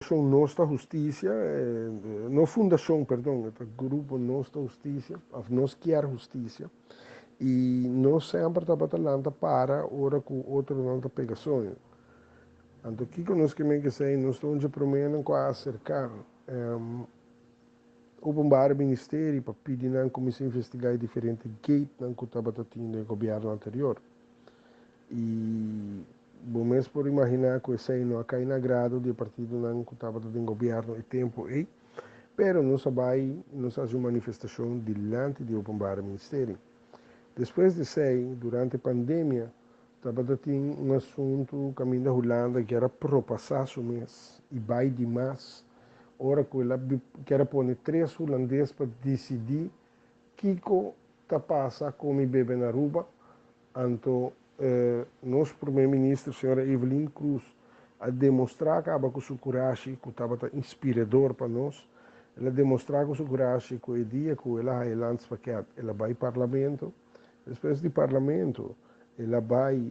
Fundação Nossa Justiça, não Fundação, perdão, é o Grupo Nossa Justiça, Nós Quer Justiça, e nós sempre estamos trabalhando para ora com outro não pega sonho. Então, o que nós queremos dizer, nós estamos promovendo com acercar o bombar ministério para pedir não comissão investigar diferentes gates não que estava tendo no governo anterior. E vamos por imaginar que esse não cai na grado do partido não que estava no governo e tempo aí, pero não vai nos faz uma manifestação diante do bombar ministério. Depois de sei, durante a pandemia, estava tendo um assunto caminho da Holanda que era propassar o mês e vai demais. Ora que ela quer pôr 3 holandeses para decidir Kiko está passa como bebe na Aruba. Então, nosso primeiro-ministro, a senhora Evelyn Cruz, a demonstrar que com sua coragem, que estava inspirador para nós, ela demonstrar com sua coragem que o dia que ela lança paquete, ela vai ao parlamento, depois do parlamento, ela vai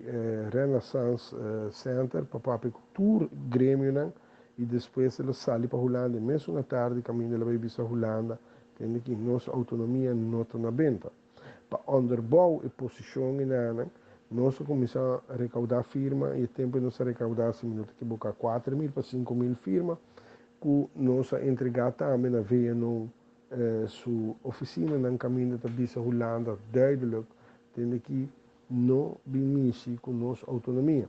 Renaissance Center para tour grêmio, né? E depois ela sai para a Holanda, mesmo na tarde, caminho ela vai visitar a Holanda, tendo que nossa autonomia não está na venda. Para onderbouw e posição em nós começamos a recaudar firma e o tempo nós recaudar minutos que boca 4.000 para 5.000 firmas que nós entregar também na veia no sua oficina no caminho da Bisa Holanda duidelijk tendo que não mexer com nossa autonomia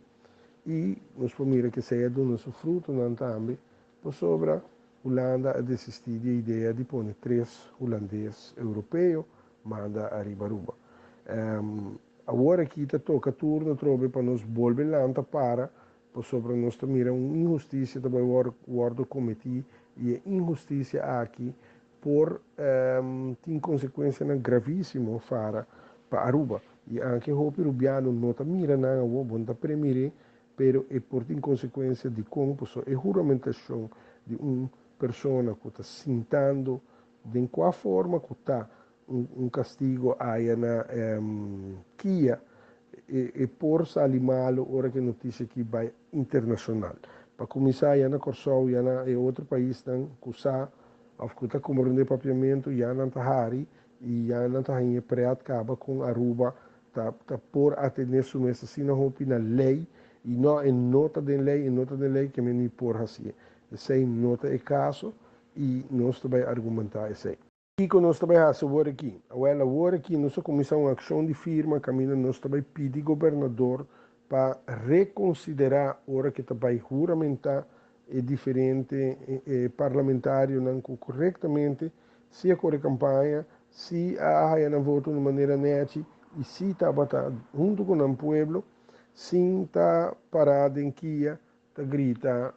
e nós podemos que seja do nosso fruto não também por sobre a Holanda a desistir da ideia de pôr 3 holandeses europeus manda a Ribaruba. Agora aqui está toca turno trobe para nós volver lá para sobre nós mira uma injustiça também o comitê e a injustiça aqui por tem consequência gravíssima para Aruba e anche o peruviano não está mira não o bom está premire pero é por tem consequência de como é juramentação de uma pessoa que está sentando de qual forma que está castigo aí na Kia e por sair mal hora que notícia que vai internacional. Para começar, na Corsol, é outro país que está a compreender papiamento, na Tahari, e na Tahari preat acaba com Aruba, tá por atender sua mesa, se não na lei, e não em nota de lei que me por assim. Esse nota é caso, e nós também argumentar esse. E que nós também fazemos aqui, agora aqui nós começamos uma ação de firma, caminho nós também pedimos ao governador para reconsiderar a hora que também juramentar é diferente parlamentário não corretamente se a campanha, se a não voto de maneira neta e se está junto com o povo, sim está parado em Kia, está grita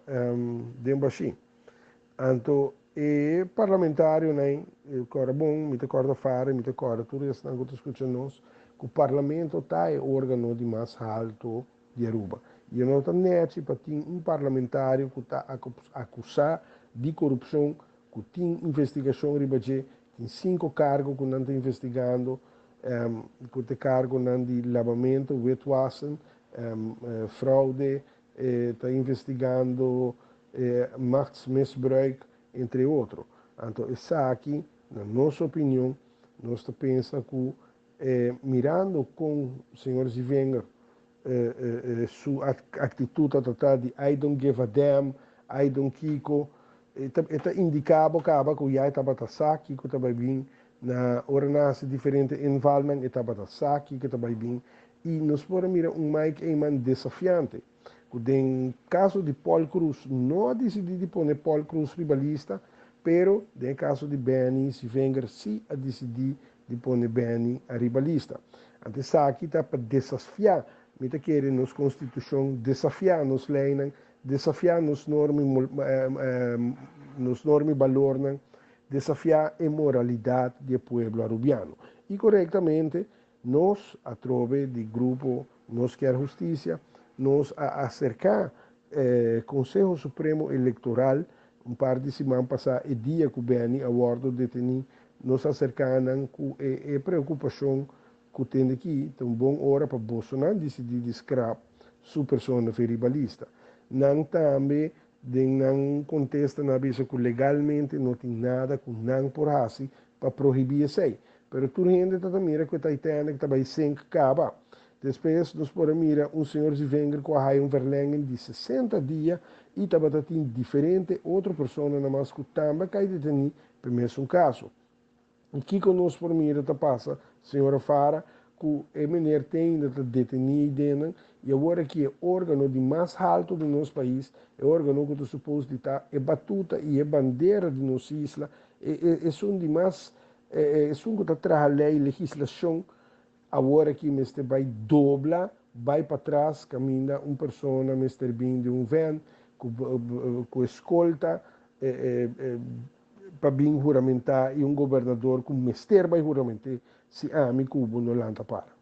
de baixinho. Então e parlamentário né agora bom me acorda fare me acorda tudo isso não estou escutando nós que o parlamento está é o órgão de mais alto de Aruba e eu não estou net para ter parlamentário que está acusar de corrupção que tem investigação ribaje tem 5 cargos que não está investigando que tem cargo não de lavamento witwassen fraude está investigando machtsmisbruik entre outros. Então, essa aqui, na nossa opinião, nós pensamos que, mirando com o senhor Zivenger, sua atitude a tratar de I don't give a damn, I don't Kiko, está indicava que o Iai estava aqui, que estava bem, na hora diferente environment, estava aqui, que estava bem, e nós podemos mirar Mike Eyman desafiante. No caso de Paul Cruz, não decidiu de pôr Paul Cruz rivalista, pero no caso de Benny Zivenger, sim a decidir de pôr Benny a rivalista. Então, aqui está para desafiar, me querem nos Constituição, desafiar nos leis, desafiar nos normas e valores, desafiar a moralidade do povo arubiano. E corretamente, nós, através do grupo Nós Quer Justiça, nos acercar Conselho Supremo Eleitoral um par de semanas passada e dia que o Beni abordo de tenir nos acercando com a preocupação que tem aqui tem uma boa hora para Bolsonaro decidir descrap sua pessoa feribalista não também de não contesta na bisa que legalmente não tem nada com não por assim para proibir isso aí. Pero tu gente tá mira que tá itendo que tá vai sem caba. Depois nós podemos mirar senhor se vem com a um verlängen de 60 dias e tá batatin diferente outra pessoa na mais que também cai de tenir para mesmo caso. E que nós por mira tá passa, senhora Fara, que a mulher tem de detenir dentro e agora que é órgão de mais alto do nosso país, é órgão que está suposto estar é batuta e é bandeira de nossa isla, é um de mais, é um que está traz a lei, legislação, agora que mestre vai dobrar, vai para trás, caminha uma pessoa, mestre bem de um van, com escolta, para bem juramentar e um governador com mestre vai juramentar se a mi cubo não lanta para.